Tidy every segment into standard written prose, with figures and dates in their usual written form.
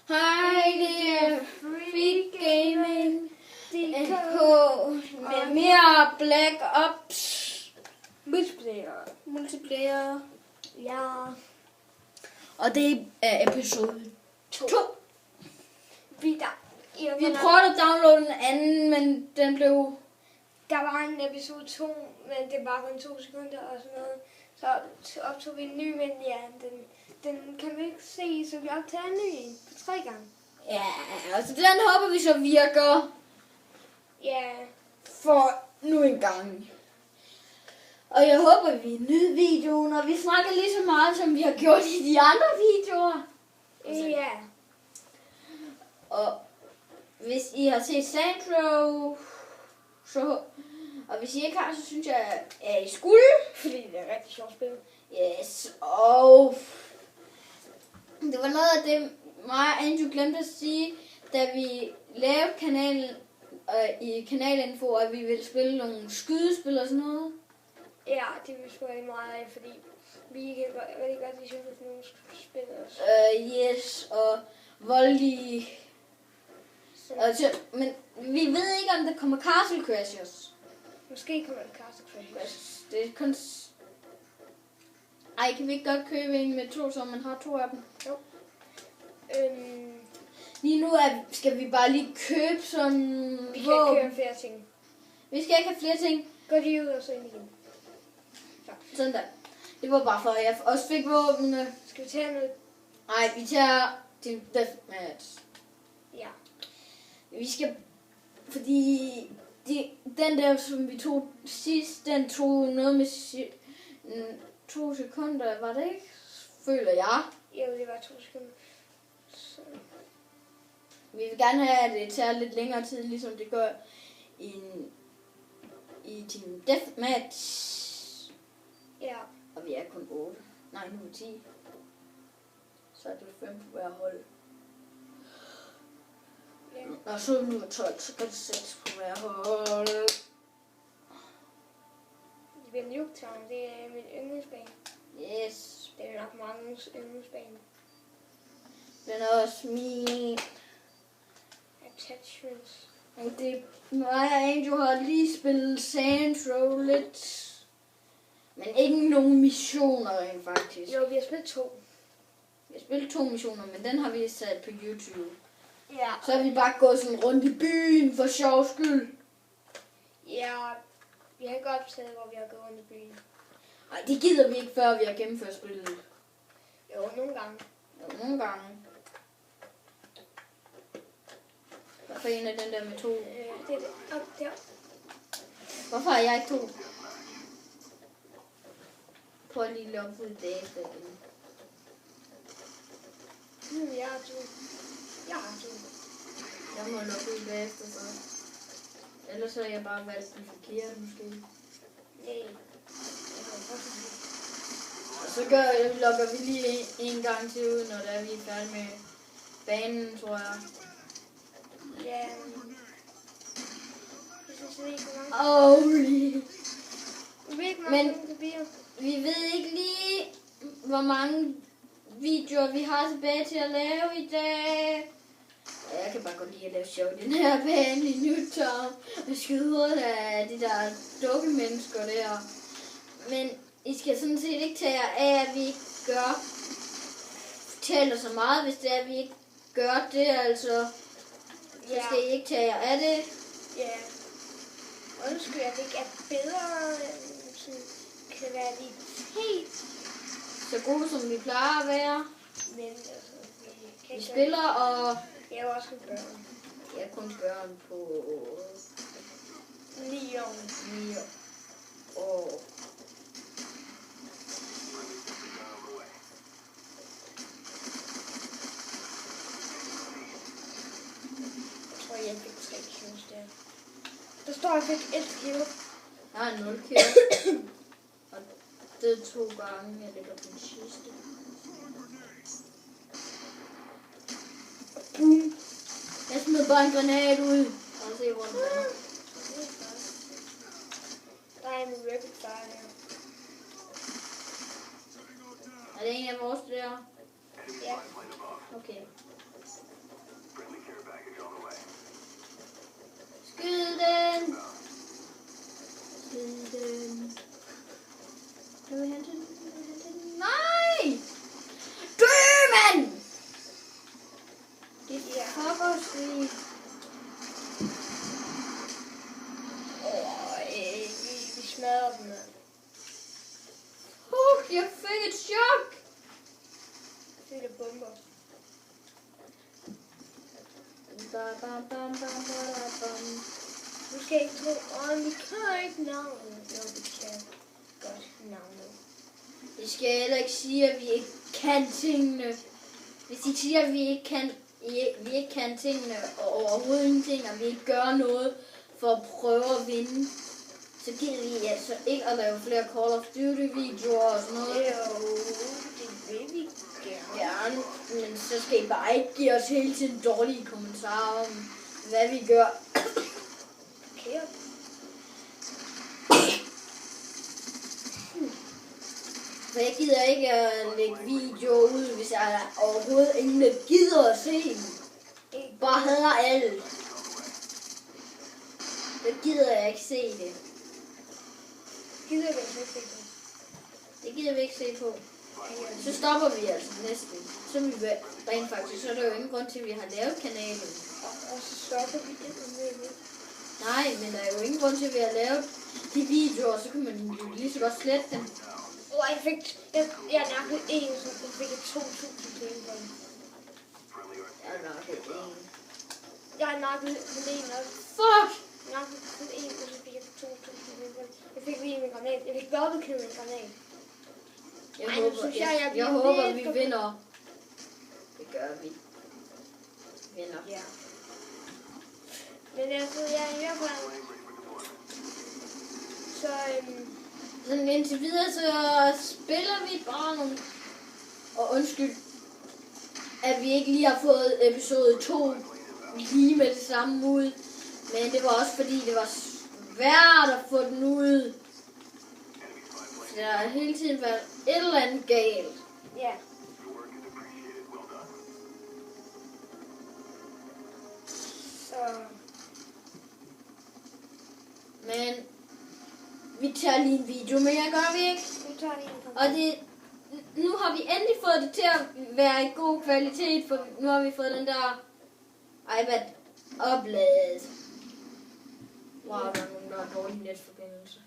Hej, det er Freak Gaming DK med mere Black Ops multiplayer. Ja. Og det er episode 2. Vi prøvede at downloade den anden, men den blev... Der var en episode 2, men det var kun 2 sekunder og sådan noget. Så optog vi en ny, men ja, den kan vi ikke se, så vi optager en ny på 3 gange. Ja, altså den håber vi så virker Ja. for nu en gang. Og jeg håber, vi nyder videoen, og vi snakker lige så meget, som vi har gjort i de andre videoer. Ja. Og hvis I har set Sandro, så... Og hvis I ikke har, så synes jeg, at I skulle. Fordi det er rigtig sjovt spil. Yes, og... Det var noget af det, mig og Andrew glemte at sige, da vi lavede kanalen, i kanalinfo, at vi ville spille nogle skydespil og sådan noget. Ja, det vil vi spørge meget af, fordi vi kan rigtig godt lide sådan nogle spil også. Yes, og voldelige... Altså, men vi ved ikke, om der kommer Castle Crashers. Måske kommer der Castle Crashers. Det er kun... Ej, kan vi ikke godt købe en med 2, så man har 2 af dem? Jo. Lige nu skal vi bare lige købe sådan... Vi kan ikke købe flere ting. Vi skal ikke have flere ting. Gå lige ud og så ind igen. Sådan der. Det var bare for, at jeg også fik våbnene. Skal vi tage noget? Nej, vi tager til deathmatch. Ja. Vi skal... Fordi... Den der, som vi tog sidst, den tog noget med 2 sekunder, var det ikke? Føler jeg. Jo, det var 2 sekunder. Så. Vi vil gerne have, at det tager lidt længere tid, ligesom det gør i Team Deathmatch. Ja. Og vi er kun 8. Nej, nu er 10. Så er det 5 på hver hold. Ja. Og så nu er 12, så kan det 6 på hver hold. Det bliver Nuketown, det er min yndlingsbane. Yes. Det er nok mange yndlingsbane. Den er også min. Attachments. Og det mig og Angel har lige spillet Sandro lidt. Men ikke nogen missioner rent faktisk. Jo, vi har spillet 2. Vi har spillet 2 missioner, men den har vi sat på YouTube. Ja. Så har vi bare gået sådan rundt i byen for sjov skyld. Ja, vi har ikke optaget, hvor vi har gået rundt i byen. Nej, det gider vi ikke, før vi har gennemført spillet. Jo, nogle gange. Ja, nogle gange. Hvorfor en af den der med 2? Det er det. Op der. Hvorfor har jeg ikke 2? Prøv lige at logge ud bagefter igen. Jeg har 2. Jeg har 2. Jeg må logge ud bagefter så. Ellers så har jeg bare valgt den forkerte måske. Nej. Og så logger vi lige en gang til ud, når der er vi er færdige med banen, tror jeg. Ja. Jeg synes ikke, hvor mange. Holy. Men Men vi ved ikke lige, hvor mange videoer vi har tilbage til at lave i dag. Jeg kan bare godt lide at lave sjov i den her bane i Newtown og skyde hovedet af de der dukkemennesker der. Men I skal sådan set ikke tage jer af, at vi ikke fortæller så meget, hvis det er, at vi ikke gør det, altså. Så skal I ikke tage jer af det. Ja. Undskyld, at det ikke er bedre, sådan kvalitet. Så gode som vi plejer at være. Men altså, Vi spiller, og jeg er jo også en børn. jeg er kun børn på 9 år. 9 år. Jeg tror, jeg fik 3 kills der. Der står, jeg fik 1 kill. Jeg har 0 kill. Og det er 2 gange, jeg ligger på den sidste. Boom. Jeg smed bare en granat ud. Og se, hvor den er. Der er en rapid fire her. Er det en af vores der? Ja. Okay. svin. Vi smadrer dem, mand. Jeg fik et chok. Det er bomber. Du skal ikke tro, vi kan ikke navnet. Jo, vi kan godt navnet. Det skal heller ikke sige, at vi ikke kan tingene. Hvis I siger, at vi ikke kan tingene, og overhovedet ingenting, og vi ikke gør noget for at prøve at vinde, så gider vi altså ikke at lave flere Call of Duty-videoer og sådan noget. Jo, det vil vi Gerne, men så skal I bare ikke give os hele tiden dårlige kommentarer om, hvad vi gør. Okay. For jeg gider ikke at lægge videoer ud, hvis jeg overhovedet ingen der gider at se dem. Bare hader alle. Så gider jeg ikke se det. Gider vi ikke se det? Det gider vi ikke se på. Så stopper vi altså næsten. Så vi rent faktisk, så er der jo ingen grund til, at vi har lavet kanalen. Og så stopper vi det med. Nej, men der er jo ingen grund til, at vi har lavet de videoer, så kan man jo lige så godt slette dem. Jeg nakkede en, så fik jeg 2.000 penge for den. Jeg nakkede en også. Fuck! Jeg nakkede en, og så fik jeg 2.000 penge for den. Jeg fik lige en granat. Jeg fik dobbeltkniv en granat. Jeg håber, vi vinder. Det gør vi. Vinder. Ja. Men altså, jeg er i hvert fald... Så, sådan indtil videre, så spiller vi bare nogle... Og undskyld, at vi ikke lige har fået episode 2 lige med det samme ud. Men det var også fordi, det var svært at få den ud. Så der har hele tiden været et eller andet galt. ja. Så... Men vi tager lige en video mere, gør vi ikke? Nu tager vi en på. Og nu har vi endelig fået det til at være i god kvalitet, for nu har vi fået den der iPad opladet. Wow, der er nogen, der har dårlig netforbindelse.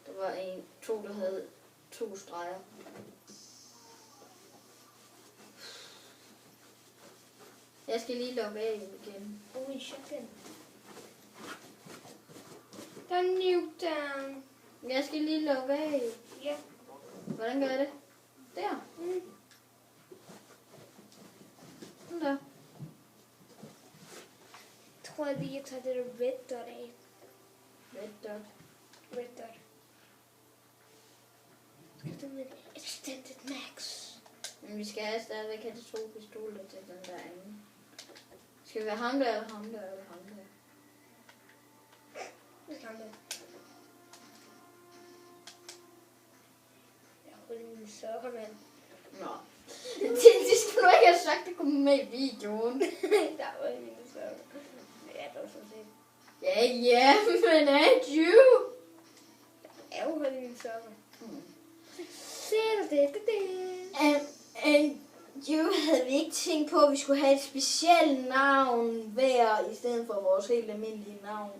Der var to, der havde 2 streger. Jeg skal lige logge af igen. Holy shit. Der er nuke down. Jeg skal lige logge af. Ja. Hvordan gør jeg det? Der. Sådan der. Jeg tror lige, jeg tager det der red dot af. Red dot. Red dot. Skal du med extended max? Men vi skal stadigvæk have de 2 pistoler til den der anden. Skal vi være ham der, eller ham der, eller ham der? Det kan det. Jeg holder min sokker, mand. Nå. Det skulle du ikke have sagt, det kom med i videoen. Der var mine sokker. Det er dog sådan set. Ja, men er you? Jeg er jo holdt mine sokker. Ser du det? You havde vi ikke tænkt på, at vi skulle have et specielt navn hver, i stedet for vores helt almindelige navn.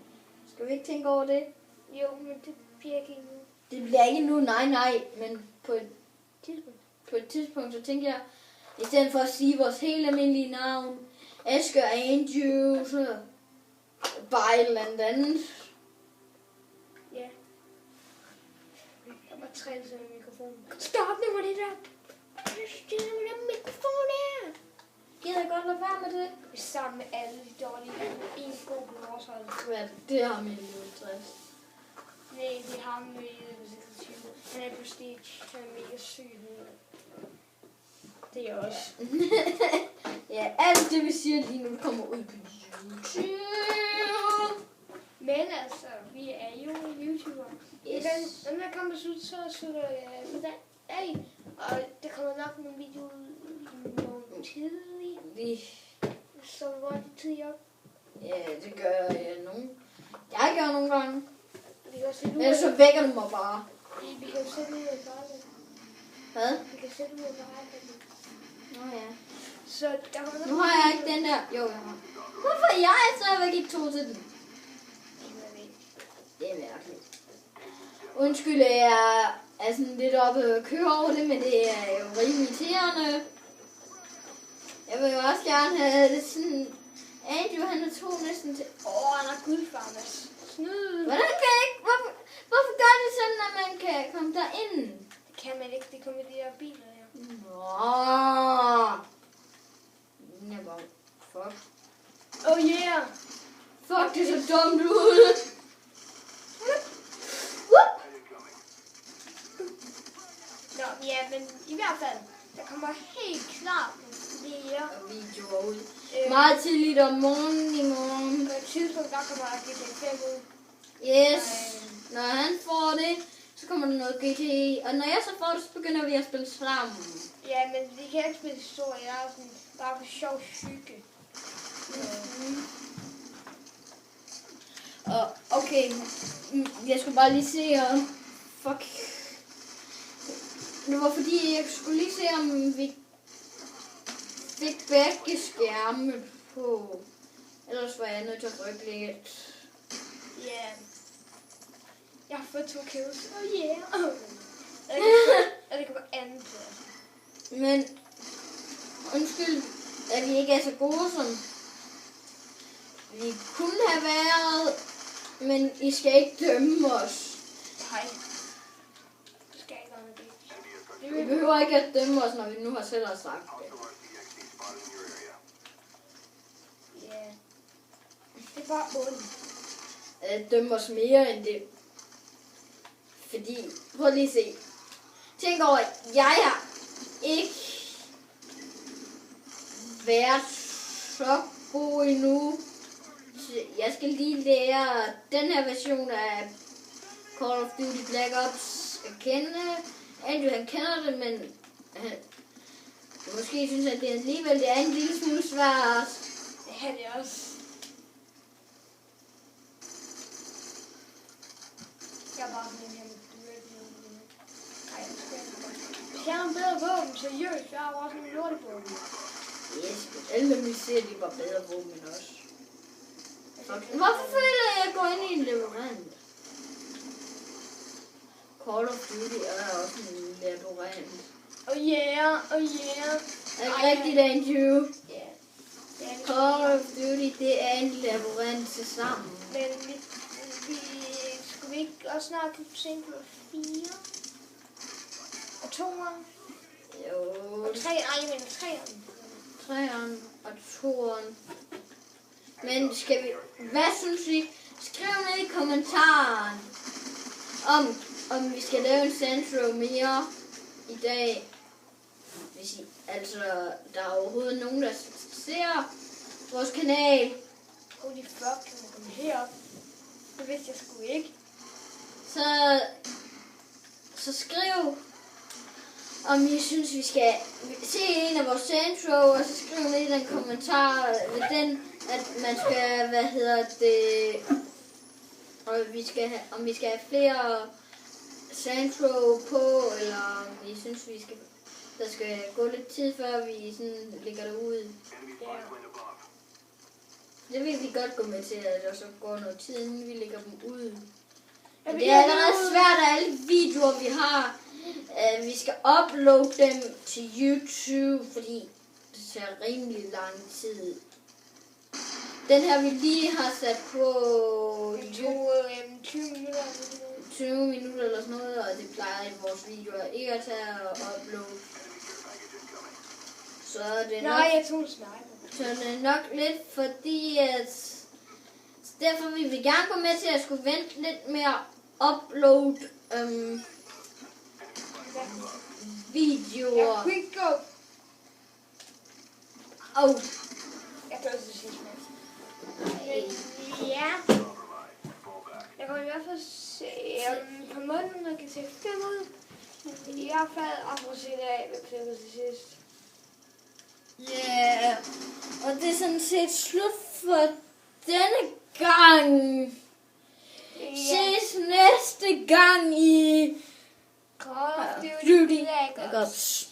Skal vi ikke tænke over det? Jo, men det bliver ikke endnu. Det bliver ikke nu, nej, men på Tidspunkt. et tidspunkt, så tænker jeg, i stedet for at sige vores helt almindelige navn, Asger Andrew, så bare et eller andet. Ja. Jeg må træne sig med mikrofonen. Stop nu med det der. Stop med den mikrofon her. Gider jeg godt lade være med det? Vi er sammen med alle de dårlige. En god på vores hold. Hvad? Det har min livstress. Nej, det har ham med i 26. Han er prestige. Han er mega syg. Det er jeg også. Ja, alt det vi siger lige nu kommer ud på YouTube. Men altså, vi er jo YouTuber. Yes. Når der kommer ud, så slutter jeg for den dag. Og der kommer nok nogle videoer nogle tidlige. Så hvor er det tidligt op? Ja, det gør jeg Jeg gør nogle gange. Vi kan sætte ud Ellers så vækker du mig bare. Vi kan sætte ud af badet. Hvad? Vi kan sætte ud af badet. Nå ja. Så der kommer Nu har jeg ikke den der. Jo, jeg har. Hvorfor er jeg stadigvæk ikke to til den? Det er mærkeligt. Undskyld, jeg er sådan lidt oppe og køre over det, men det er jo rimelig irriterende. Jeg vil jo også gerne have det sådan... Andrew, han er to næsten til... Han har guldfarmers. Snyd. Hvordan kan jeg ikke... Hvorfor gør det sådan, at man kan komme derind? Det kan man ikke. Det kommer de der biler her. Nå. Jeg bare... Fuck. Oh yeah. Fuck, det er så dumt ud. Nå, ja, men i hvert fald, der kommer helt klart flere Videoer ud. Meget tidligt om morgenen i morgen. På et tidspunkt, der kommer GTA 5 ud. Yes. Når han får det, så kommer der noget GTA. Og når jeg så får det, så begynder vi at spille sammen. Ja, men vi kan ikke spille historie. Jeg er sådan, bare for sjov hygge. Og okay, jeg skulle bare lige se om... Fuck. Det var fordi, jeg skulle lige se, om vi fik begge skærme på. Ellers var jeg nødt til at rykke lidt. Ja. Jeg har fået 2 kills. Oh yeah. Og det kommer anden plads. Men undskyld, at vi ikke er så gode, som vi kunne have været. Men I skal ikke dømme os. Nej. Det skal ikke være det. Vi behøver ikke at dømme os, når vi nu har selv sagt det. Ja. Det er bare ondt. Dømme os mere end det. Fordi, prøv lige at se. Tænk over, at jeg har ikke været så god endnu. Jeg skal lige lære den her version af Call of Duty Black Ops at kende. Andrew, han kender det, men han måske synes, at det alligevel det er en lille smule svært. Det er det også. Jeg er bare sådan en her med dyre. Nej, hvis jeg har en bedre våben, seriøst. Jeg har også en lortevåben. Yes, alle dem vi ser, de var bedre våben end os. Hvorfor føler jeg, at jeg går ind i en labyrint? Call of Duty er også en labyrint. Oh yeah, oh yeah. Er det rigtigt, Andrew? Ja. Call of Duty, det er en labyrint til sammen. Men vi skulle vi ikke også snart kunne tænke på 4? Og 2'eren? Jo. Og 3'eren? Ej, men 3'eren. 3'eren og 2'eren. Men skal vi... Hvad synes I? Skriv ned i kommentaren, om vi skal lave en Sandro mere i dag. Hvis I, altså, der er overhovedet nogen, der ser vores kanal. Holy fuck, kan man komme herop? Det vidste jeg sgu ikke. Så skriv, om I synes, vi skal se en af vores Sandro, og så skriv ned i den kommentar ved den, at man skal, om vi skal have flere Sandro på, eller om I synes, der skal gå lidt tid, før vi sådan lægger det ud. Ja. Det vil vi godt gå med til, at der så går noget tid, inden vi lægger dem ud. Ja, Men det er allerede svært, at alle videoer, vi har, vi skal uploade dem til YouTube, fordi det tager rimelig lang tid. Den her, vi lige har sat på Det tog 20 minutter. 20 minutter eller sådan noget, og det plejer i vores videoer ikke at tage og uploade. Så det er nok... Nej, jeg tog en sniper. Så det er nok lidt fordi, at derfor vil vi gerne gå med til at skulle vente lidt med at uploade videoer. Ja, quick go. Jeg kan også sige men ja. Jeg kan i hvert fald se på måden, man kan se 5 ud. I hvert fald afprocent af, hvad klippet til sidst. Ja, og det er sådan set slut for denne gang. Ses næste gang i Call of Duty Black Ops.